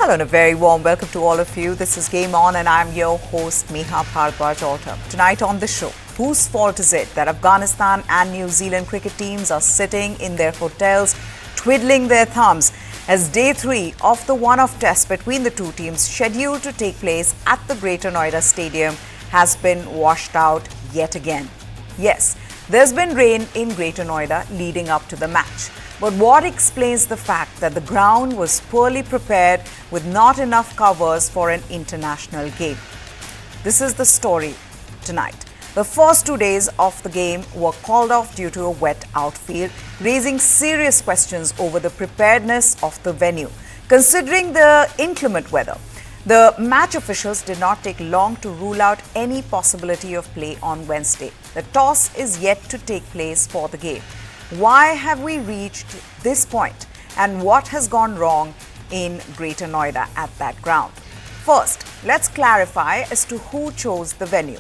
Hello and a very warm welcome to all of you. This is Game On and I'm your host Meha Bharadwaj. Tonight on the show, whose fault is it that Afghanistan and New Zealand cricket teams are sitting in their hotels twiddling their thumbs as day 3 of the one-off test between the two teams scheduled to take place at the Greater Noida Stadium has been washed out yet again. Yes, there's been rain in Greater Noida leading up to the match. But what explains the fact that the ground was poorly prepared with not enough covers for an international game? This is the story tonight. The first 2 days of the game were called off due to a wet outfield, raising serious questions over the preparedness of the venue. Considering the inclement weather, the match officials did not take long to rule out any possibility of play on Wednesday. The toss is yet to take place for the game. Why have we reached this point and what has gone wrong in Greater Noida at that ground? First, let's clarify as to who chose the venue.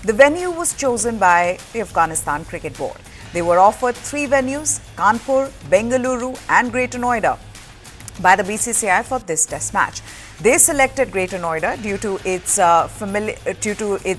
The venue was chosen by the Afghanistan Cricket Board. They were offered 3 venues, Kanpur, Bengaluru and Greater Noida, by the BCCI for this test match. They selected Greater Noida due to its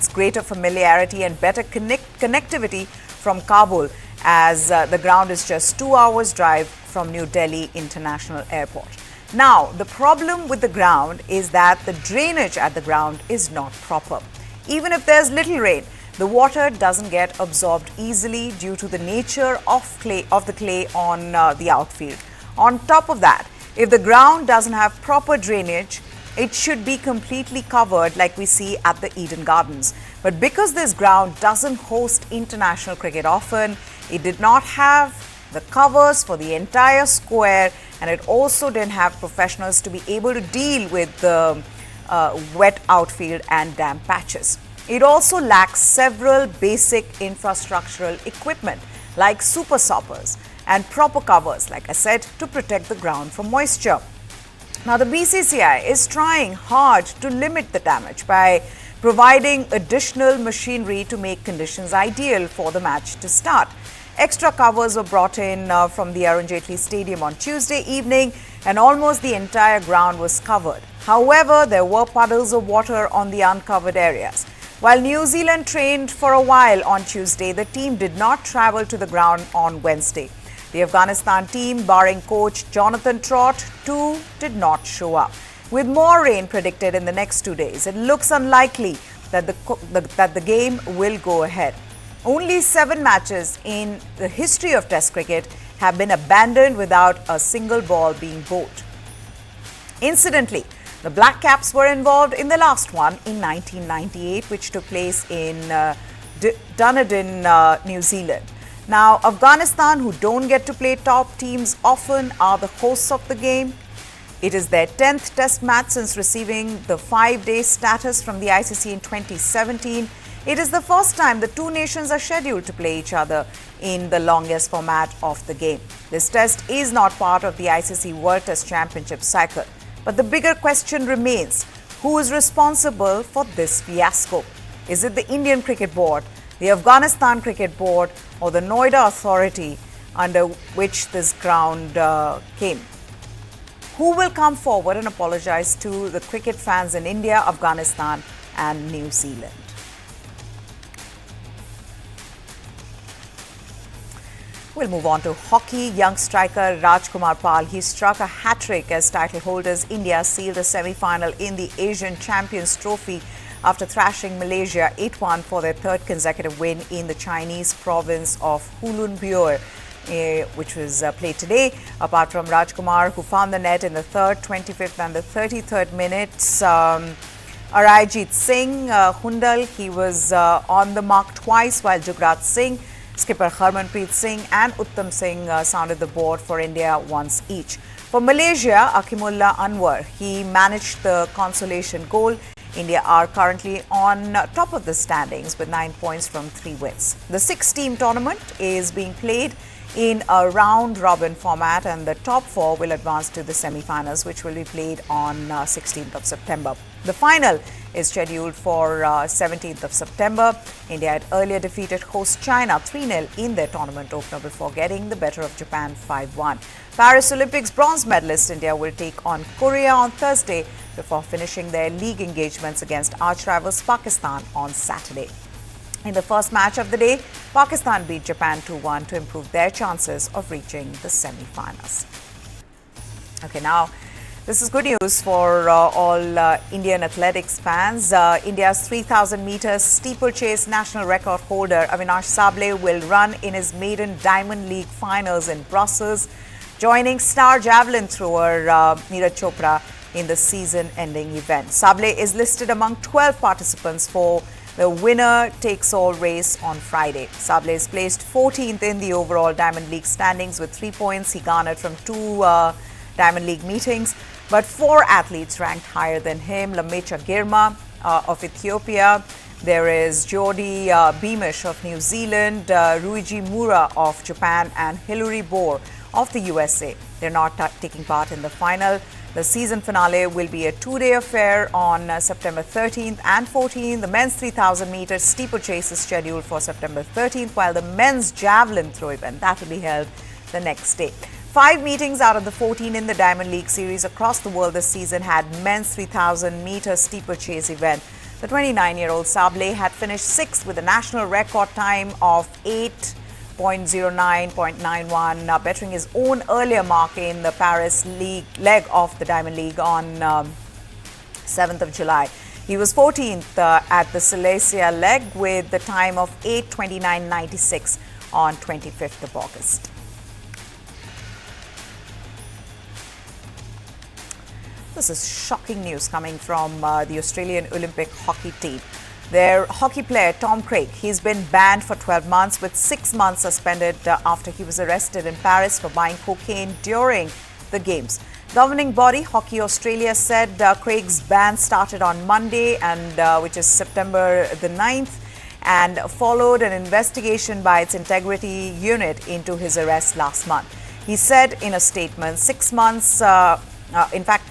greater familiarity and better connectivity from Kabul, as the ground is just 2 hours drive from New Delhi International Airport. Now, the problem with the ground is that the drainage at the ground is not proper. Even if there's little rain, the water doesn't get absorbed easily due to the nature of the clay on the outfield. On top of that, if the ground doesn't have proper drainage, it should be completely covered like we see at the Eden Gardens. But because this ground doesn't host international cricket often, it did not have the covers for the entire square, and it also didn't have professionals to be able to deal with the wet outfield and damp patches. It also lacks several basic infrastructural equipment like super soppers and proper covers, like I said, to protect the ground from moisture. Now, the BCCI is trying hard to limit the damage by providing additional machinery to make conditions ideal for the match to start. Extra covers were brought in from the Arun Jaitley Stadium on Tuesday evening, and almost the entire ground was covered. However, there were puddles of water on the uncovered areas. While New Zealand trained for a while on Tuesday, the team did not travel to the ground on Wednesday. The Afghanistan team, barring coach Jonathan Trott, too did not show up. With more rain predicted in the next 2 days, it looks unlikely that the game will go ahead. Only 7 matches in the history of Test cricket have been abandoned without a single ball being bowled. Incidentally, the Black Caps were involved in the last one in 1998, which took place in Dunedin, New Zealand. Now, Afghanistan, who don't get to play top teams often, are the hosts of the game. It is their 10th Test match since receiving the 5-day status from the ICC in 2017. It is the first time the two nations are scheduled to play each other in the longest format of the game. This test is not part of the ICC World Test Championship cycle. But the bigger question remains, who is responsible for this fiasco? Is it the Indian Cricket Board, the Afghanistan Cricket Board, or the Noida Authority under which this ground came? Who will come forward and apologize to the cricket fans in India, Afghanistan and New Zealand? We'll move on to hockey. Young striker Rajkumar Pal, he struck a hat-trick as title holders India sealed a semi-final in the Asian Champions Trophy after thrashing Malaysia 8-1 for their 3rd consecutive win in the Chinese province of Hulun Buir, which was played today. Apart from Rajkumar, who found the net in the 3rd, 25th and the 33rd minutes, Arijit Singh Hundal, he was on the mark twice, while Jugraj Singh, skipper Harmanpreet Singh and Uttam Singh sounded the board for India once each. For Malaysia, Akimullah Anwar, he managed the consolation goal. India are currently on top of the standings with 9 points from 3 wins. The 6-team tournament is being played in a round-robin format, and the top four will advance to the semi-finals, which will be played on 16th of September. The final is scheduled for 17th of September. India had earlier defeated host China 3-0 in their tournament opener before getting the better of Japan 5-1. Paris Olympics bronze medalist India will take on Korea on Thursday before finishing their league engagements against arch-rivals Pakistan on Saturday. In the first match of the day, Pakistan beat Japan 2-1 to improve their chances of reaching the semi-finals. Okay, now this is good news for all Indian athletics fans. India's 3,000 meters steeplechase national record holder Avinash Sable will run in his maiden Diamond League finals in Brussels, joining star javelin thrower Neeraj Chopra in the season-ending event. Sable is listed among 12 participants for the winner-takes-all race on Friday. Sable is placed 14th in the overall Diamond League standings with 3 points he garnered from 2 Diamond League meetings. But 4 athletes ranked higher than him: Lamecha Girma of Ethiopia, there is Jodie Beamish of New Zealand, Ruiji Mura of Japan, and Hilary Bohr of the USA. They're not taking part in the final. The season finale will be a 2-day affair on September 13th and 14th. The men's 3,000 meter steeplechase is scheduled for September 13th, while the men's javelin throw event, that will be held the next day. 5 meetings out of the 14 in the Diamond League series across the world this season had men's 3,000 meter steeplechase event. The 29-year-old Sable had finished 6th with a national record time of 8.09.91, bettering his own earlier mark in the Paris league leg of the Diamond League on 7th of July. He was 14th at the Silesia leg with the time of 8:29.96 on 25th of August. This is shocking news coming from the Australian Olympic hockey team. Their hockey player, Tom Craig, he's been banned for 12 months with 6 months suspended after he was arrested in Paris for buying cocaine during the games. Governing body Hockey Australia said Craig's ban started on Monday, and which is September the 9th, and followed an investigation by its integrity unit into his arrest last month. He said in a statement, 6 months, in fact,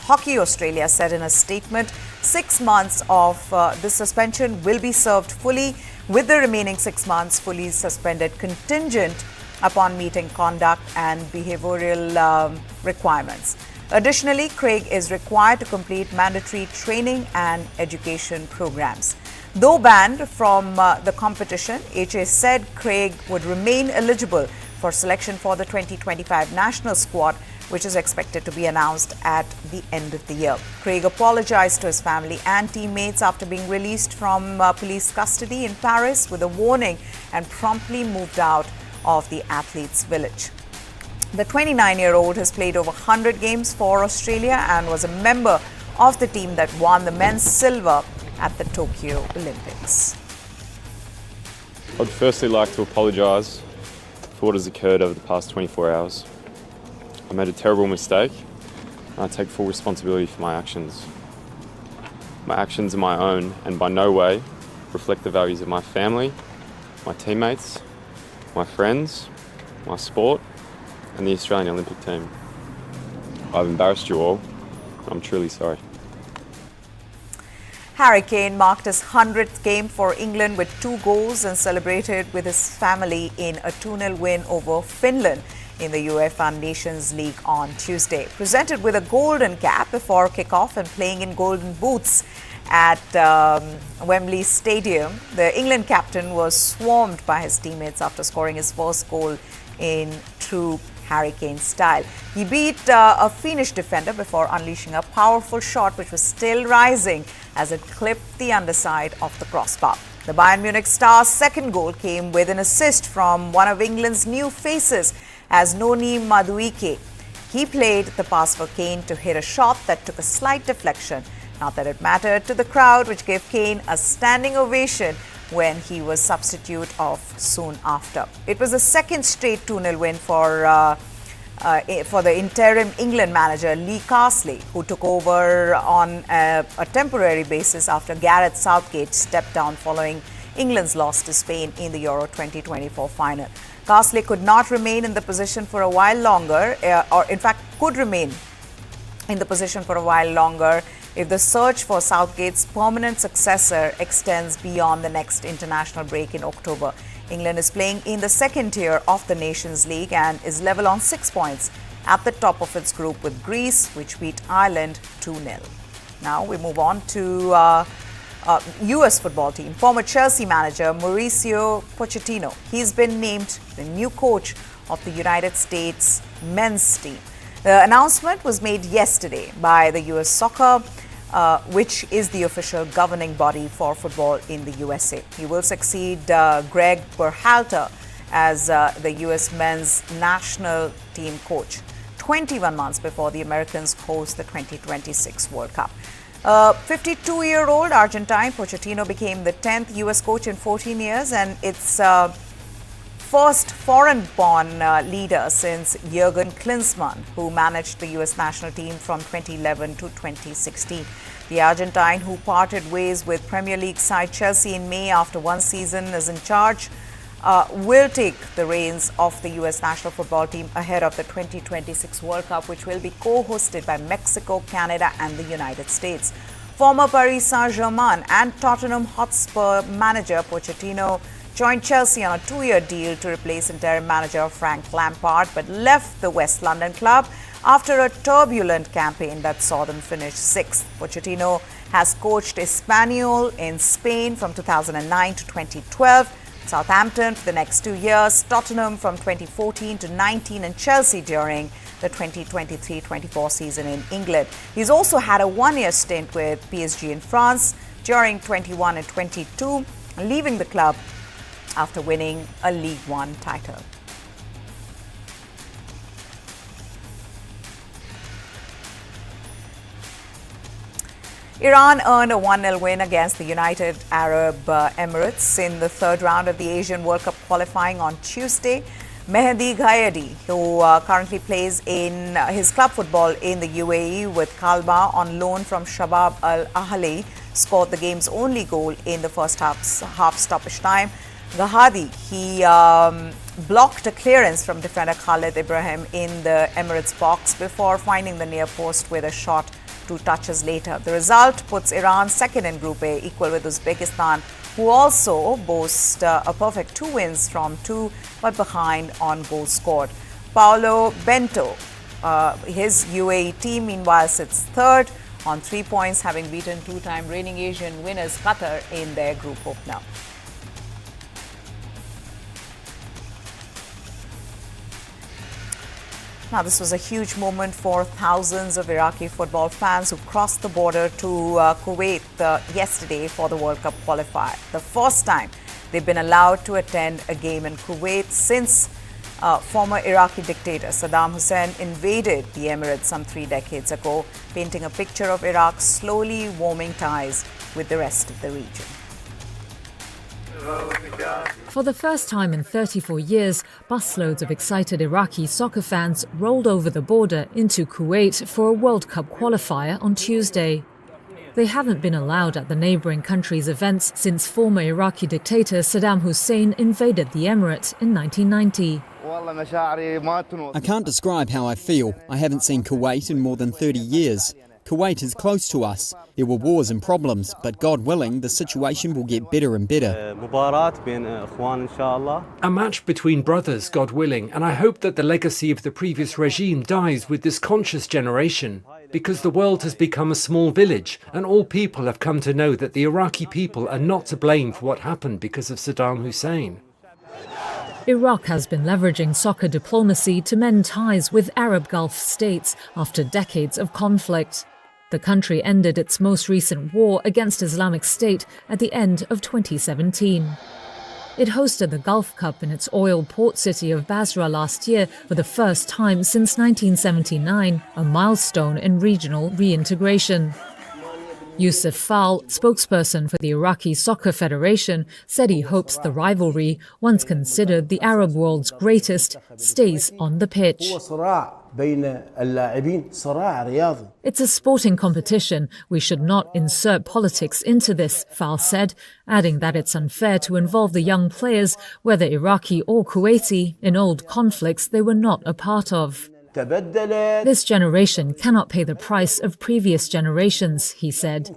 Hockey Australia said in a statement, 6 months of the suspension will be served fully, with the remaining 6 months fully suspended contingent upon meeting conduct and behavioral requirements. Additionally, Craig is required to complete mandatory training and education programs. Though banned from the competition, HA said Craig would remain eligible for selection for the 2025 national squad, which is expected to be announced at the end of the year. Craig apologized to his family and teammates after being released from police custody in Paris with a warning and promptly moved out of the athletes' village. The 29-year-old has played over 100 games for Australia and was a member of the team that won the men's silver at the Tokyo Olympics. I'd firstly like to apologise for what has occurred over the past 24 hours. I made a terrible mistake, and I take full responsibility for my actions. My actions are my own and by no way reflect the values of my family, my teammates, my friends, my sport, and the Australian Olympic team. I've embarrassed you all. I'm truly sorry. Harry Kane marked his 100th game for England with 2 goals and celebrated with his family in a 2-0 win over Finland in the UEFA Nations League on Tuesday. Presented with a golden cap before kickoff and playing in golden boots at Wembley Stadium, the England captain was swarmed by his teammates after scoring his first goal in true Harry Kane style. He beat a Finnish defender before unleashing a powerful shot which was still rising as it clipped the underside of the crossbar. The Bayern Munich star's second goal came with an assist from one of England's new faces, as Noni Madueke. He played the pass for Kane to hit a shot that took a slight deflection. Not that it mattered to the crowd, which gave Kane a standing ovation when he was substitute off soon after. It was the second straight 2-0 win for the interim England manager Lee Carsley, who took over on a temporary basis after Gareth Southgate stepped down following England's loss to Spain in the Euro 2024 final. Castle could not remain in the position for a while longer, or in fact could remain in the position for a while longer if the search for Southgate's permanent successor extends beyond the next international break in October. England is playing in the second tier of the Nations League and is level on 6 points at the top of its group with Greece, which beat Ireland 2-0. Now we move on to US football team. Former Chelsea manager Mauricio Pochettino. He's been named the new coach of the United States men's team. The announcement was made yesterday by the US Soccer, which is the official governing body for football in the USA. He will succeed Greg Berhalter as the US men's national team coach, 21 months before the Americans host the 2026 World Cup. 52-year-old Argentine Pochettino became the 10th US coach in 14 years and its first foreign-born leader since Jurgen Klinsmann, who managed the US national team from 2011 to 2016. The Argentine, who parted ways with Premier League side Chelsea in May after one season is in charge, will take the reins of the US national football team ahead of the 2026 World Cup, which will be co-hosted by Mexico, Canada and the United States. Former Paris Saint-Germain and Tottenham Hotspur manager Pochettino joined Chelsea on a 2-year deal to replace interim manager Frank Lampard, but left the West London club after a turbulent campaign that saw them finish 6th. Pochettino has coached Espanyol in Spain from 2009 to 2012, Southampton for the next 2 years, Tottenham from 2014 to 19, and Chelsea during the 2023-24 season in England. He's also had a 1-year stint with PSG in France during 21 and 22, leaving the club after winning a League One title. Iran earned a 1-0 win against the United Arab Emirates in the third round of the Asian World Cup qualifying on Tuesday. Mehdi Ghayadi, who currently plays in his club football in the UAE with Kalba on loan from Shabab Al Ahli, scored the game's only goal in the first half stoppage time. Ghayadi, he blocked a clearance from defender Khalid Ibrahim in the Emirates box before finding the near post with a shot 2 touches later. The result puts Iran second in Group A, equal with Uzbekistan, who also boast a perfect 2 wins from 2, but behind on goals scored. Paolo Bento, his UAE team, meanwhile, sits third on 3 points, having beaten 2-time reigning Asian winners Qatar in their group opener. Now, this was a huge moment for thousands of Iraqi football fans who crossed the border to Kuwait yesterday for the World Cup qualifier. The first time they've been allowed to attend a game in Kuwait since former Iraqi dictator Saddam Hussein invaded the Emirates some 3 decades ago, painting a picture of Iraq slowly warming ties with the rest of the region. For the first time in 34 years, busloads of excited Iraqi soccer fans rolled over the border into Kuwait for a World Cup qualifier on Tuesday. They haven't been allowed at the neighbouring country's events since former Iraqi dictator Saddam Hussein invaded the Emirates in 1990. I can't describe how I feel. I haven't seen Kuwait in more than 30 years. Kuwait is close to us. There were wars and problems, but God willing, the situation will get better and better. A match between brothers, God willing, and I hope that the legacy of the previous regime dies with this conscious generation, because the world has become a small village, and all people have come to know that the Iraqi people are not to blame for what happened because of Saddam Hussein. Iraq has been leveraging soccer diplomacy to mend ties with Arab Gulf states after decades of conflict. The country ended its most recent war against Islamic State at the end of 2017. It hosted the Gulf Cup in its oil port city of Basra last year for the first time since 1979, a milestone in regional reintegration. Yusuf Fal, spokesperson for the Iraqi Soccer Federation, said he hopes the rivalry, once considered the Arab world's greatest, stays on the pitch. It's a sporting competition. We should not insert politics into this, Fall said, adding that it's unfair to involve the young players, whether Iraqi or Kuwaiti, in old conflicts they were not a part of. This generation cannot pay the price of previous generations, he said.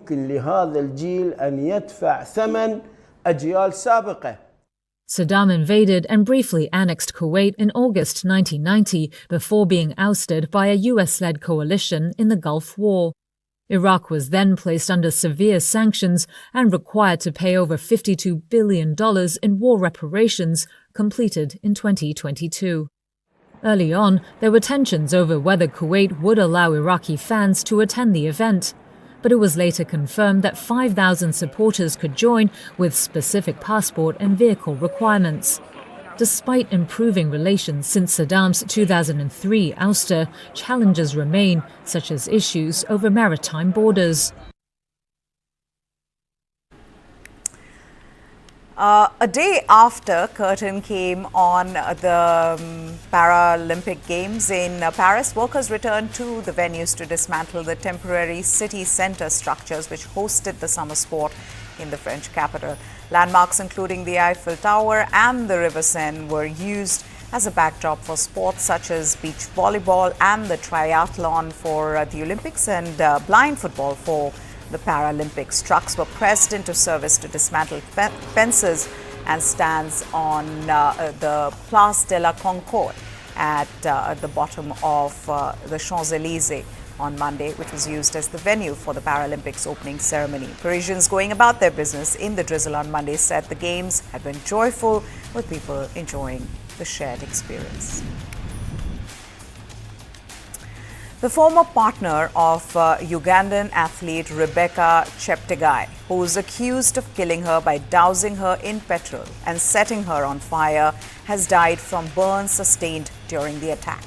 Saddam invaded and briefly annexed Kuwait in August 1990 before being ousted by a US-led coalition in the Gulf War. Iraq was then placed under severe sanctions and required to pay over $52 billion in war reparations, completed in 2022. Early on, there were tensions over whether Kuwait would allow Iraqi fans to attend the event. But it was later confirmed that 5,000 supporters could join with specific passport and vehicle requirements. Despite improving relations since Saddam's 2003 ouster, challenges remain, such as issues over maritime borders. A day after curtain came on the Paralympic Games in Paris, workers returned to the venues to dismantle the temporary city centre structures which hosted the summer sport in the French capital. Landmarks including the Eiffel Tower and the River Seine were used as a backdrop for sports such as beach volleyball and the triathlon for the Olympics and blind football for the Paralympics. Trucks were pressed into service to dismantle fences and stands on the Place de la Concorde at the bottom of the Champs-Élysées on Monday, which was used as the venue for the Paralympics opening ceremony. Parisians going about their business in the drizzle on Monday said the games had been joyful, with people enjoying the shared experience. The former partner of Ugandan athlete Rebecca Cheptegei, who is accused of killing her by dousing her in petrol and setting her on fire, has died from burns sustained during the attack.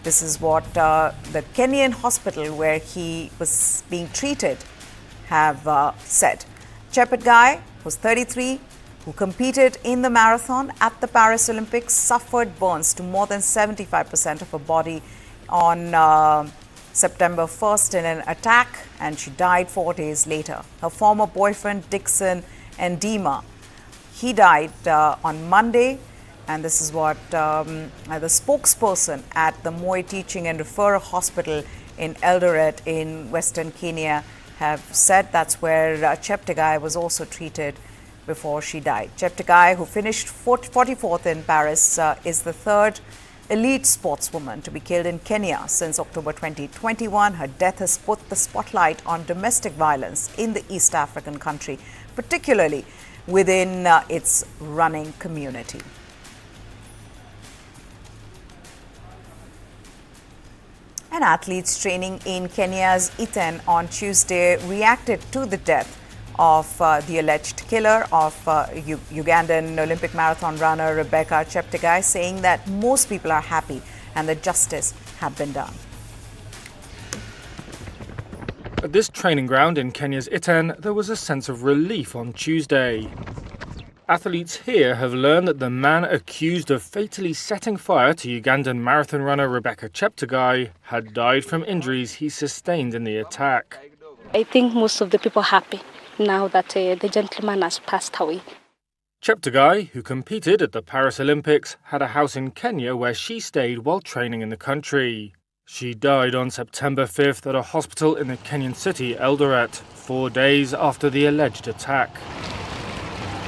This is what the Kenyan hospital where he was being treated have said. Cheptegei, who's 33, who competed in the marathon at the Paris Olympics, suffered burns to more than 75% of her body on September 1st in an attack, and she died 4 days later. Her former boyfriend, Dixon Ndima, he died on Monday, and this is what the spokesperson at the Moi Teaching and Referral Hospital in Eldoret in Western Kenya have said. That's where Cheptegei was also treated before she died. Cheptegei, who finished 44th in Paris, is the third elite sportswoman to be killed in Kenya since October 2021. Her death has put the spotlight on domestic violence in the East African country, particularly within its running community. And athletes training in Kenya's Iten on Tuesday reacted to the death of the alleged killer of Ugandan Olympic marathon runner Rebecca Cheptegei, saying that most people are happy and that justice had been done. At this training ground in Kenya's Iten, there was a sense of relief on Tuesday. Athletes here have learned that the man accused of fatally setting fire to Ugandan marathon runner Rebecca Cheptegei had died from injuries he sustained in the attack. I think most of the people are happy now that the gentleman has passed away. Cheptegei, who competed at the Paris Olympics, had a house in Kenya where she stayed while training in the country. She died on September 5th at a hospital in the Kenyan city Eldoret, 4 days after the alleged attack.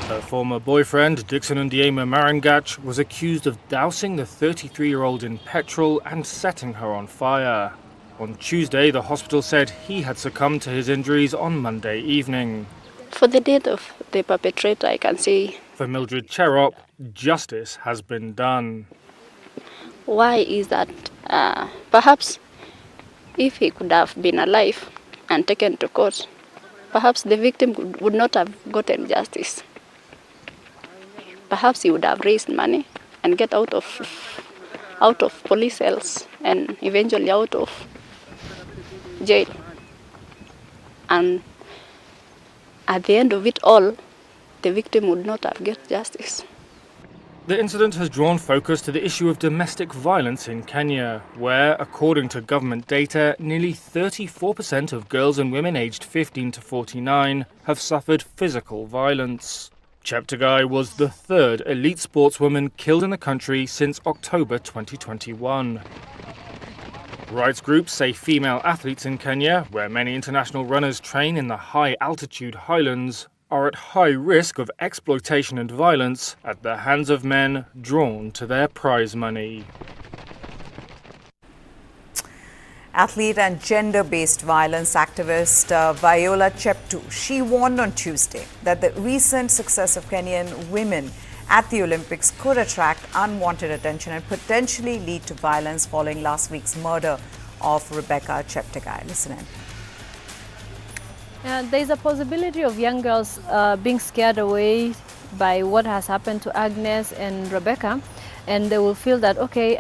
Her former boyfriend, Dixon Ndiema Marangach, was accused of dousing the 33-year-old in petrol and setting her on fire. On Tuesday, the hospital said he had succumbed to his injuries on Monday evening. For the death of the perpetrator, I can say, for Mildred Cherop, justice has been done. Why is that? Perhaps if he could have been alive and taken to court, perhaps the victim would not have gotten justice. Perhaps he would have raised money and get out of police cells and eventually out of jail. And at the end of it all, the victim would not have get justice. The incident has drawn focus to the issue of domestic violence in Kenya, where, according to government data, nearly 34% of girls and women aged 15 to 49 have suffered physical violence. Cheptegei was the third elite sportswoman killed in the country since October 2021. Rights groups say female athletes in Kenya, where many international runners train in the high-altitude highlands, are at high risk of exploitation and violence at the hands of men drawn to their prize money. Athlete and gender-based violence activist Viola Cheptu, she warned on Tuesday that the recent success of Kenyan women at the Olympics could attract unwanted attention and potentially lead to violence following last week's murder of Rebecca Cheptegei. Listen in. There's a possibility of young girls being scared away by what has happened to Agnes and Rebecca, and they will feel that, okay,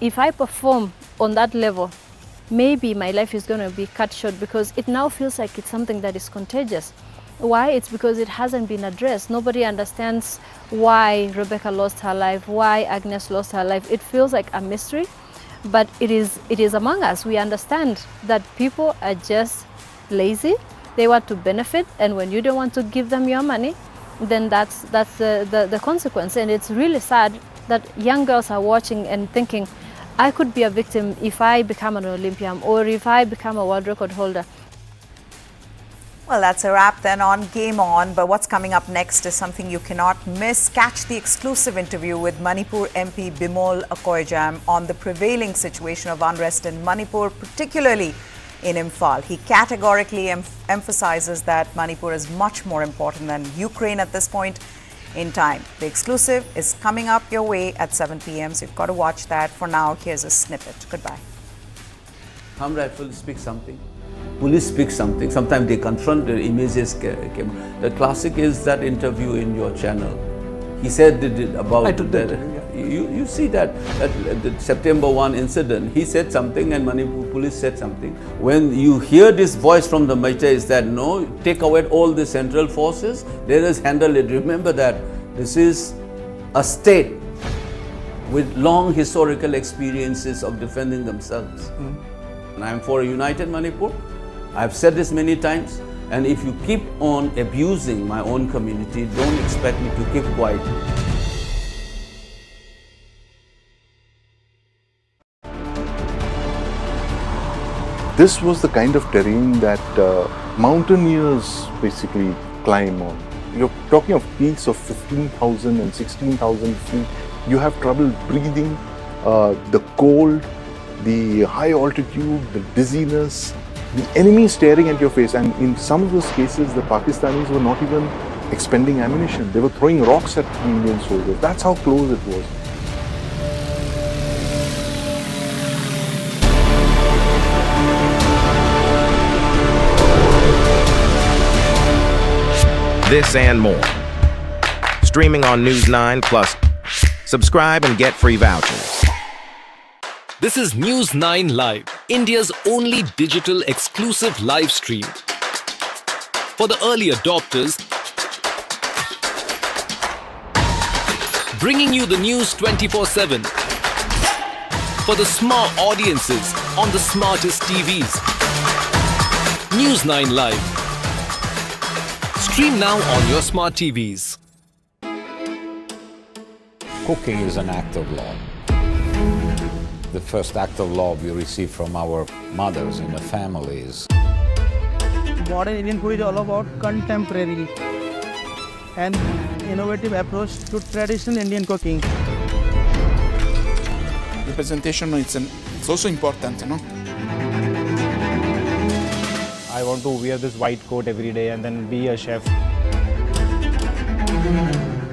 if I perform on that level, maybe my life is going to be cut short, because it now feels like it's something that is contagious. Why? It's because it hasn't been addressed. Nobody understands why Rebecca lost her life, why Agnes lost her life. It feels like a mystery, but it is among us. We understand that people are just lazy. They want to benefit, and when you don't want to give them your money, then that's the consequence. And it's really sad that young girls are watching and thinking, I could be a victim if I become an Olympian or if I become a world record holder. Well, that's a wrap then on Game On. But what's coming up next is something you cannot miss. Catch the exclusive interview with Manipur MP Bimol Akoijam on the prevailing situation of unrest in Manipur, particularly in Imphal. He categorically emphasizes that Manipur is much more important than Ukraine at this point in time. The exclusive is coming up your way at 7 p.m. So you've got to watch that. For now, here's a snippet. Goodbye. Hum rifle speak something. Police speak something. Sometimes they confront the images. The classic is that interview in your channel. He said about you see that the September 1 incident, he said something and Manipur police said something. When you hear this voice from the Major is that no, take away all the central forces, let us handle it. Remember that this is a state with long historical experiences of defending themselves. And I am for a united Manipur. I have said this many times, and if you keep on abusing my own community, don't expect me to keep quiet. This was the kind of terrain that mountaineers basically climb on. You're talking of peaks of 15,000 and 16,000 feet. You have trouble breathing, the cold, the high altitude, the dizziness, the enemy staring at your face. And in some of those cases, the Pakistanis were not even expending ammunition. They were throwing rocks at the Indian soldiers. That's how close it was. This and more. Streaming on News 9 Plus. Subscribe and get free vouchers. This is News 9 Live, India's only digital exclusive live stream. For the early adopters, bringing you the news 24/7. For the smart audiences on the smartest TVs. News 9 Live. Stream now on your smart TVs. Cooking is an act of love. The first act of love we receive from our mothers in the families. Modern Indian food is all about contemporary and innovative approach to traditional Indian cooking. Representation it's also important, no? I want to wear this white coat every day and then be a chef.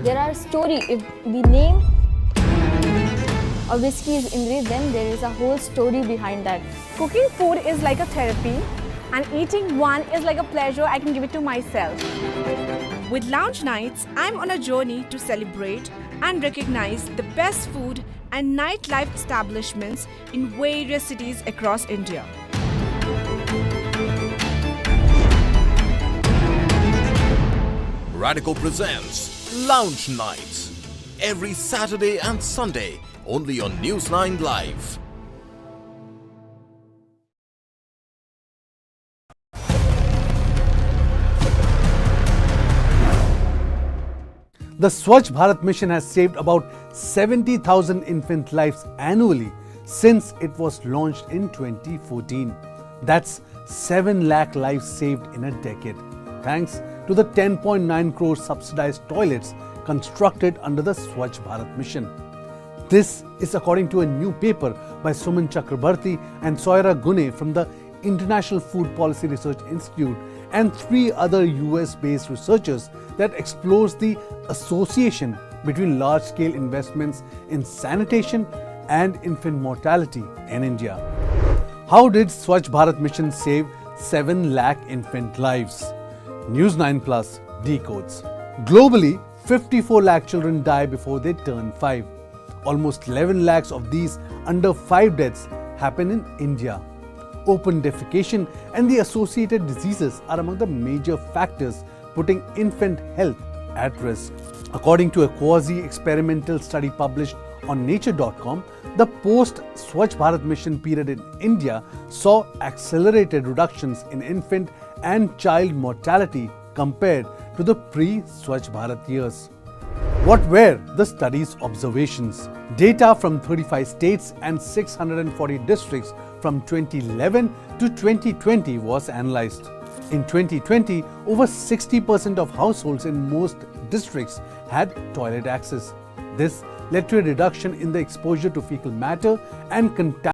There are stories. If the name of whiskey is Indri, then there is a whole story behind that. Cooking food is like a therapy, and eating one is like a pleasure I can give it to myself. With Lounge Nights, I'm on a journey to celebrate and recognize the best food and nightlife establishments in various cities across India. Radical presents Lounge Nights. every Saturday and Sunday, only on Newsline Live. The Swachh Bharat mission has saved about 70,000 infant lives annually since it was launched in 2014. That's 7 lakh lives saved in a decade, thanks to the 10.9 crore subsidized toilets constructed under the Swachh Bharat mission. This is according to a new paper by Suman Chakrabarti and Soira Gune from the International Food Policy Research Institute and 3 other US-based researchers that explores the association between large-scale investments in sanitation and infant mortality in India. How did Swachh Bharat mission save 7 lakh infant lives? News 9 Plus decodes. Globally, 54 lakh children die before they turn 5. Almost 11 lakhs of these under 5 deaths happen in India. Open defecation and the associated diseases are among the major factors putting infant health at risk. According to a quasi-experimental study published on nature.com, the post-Swachh Bharat mission period in India saw accelerated reductions in infant and child mortality compared to the pre-Swachh Bharat years. What were the study's observations? Data from 35 states and 640 districts from 2011 to 2020 was analyzed. In 2020, over 60% of households in most districts had toilet access. This led to a reduction in the exposure to fecal matter and contamination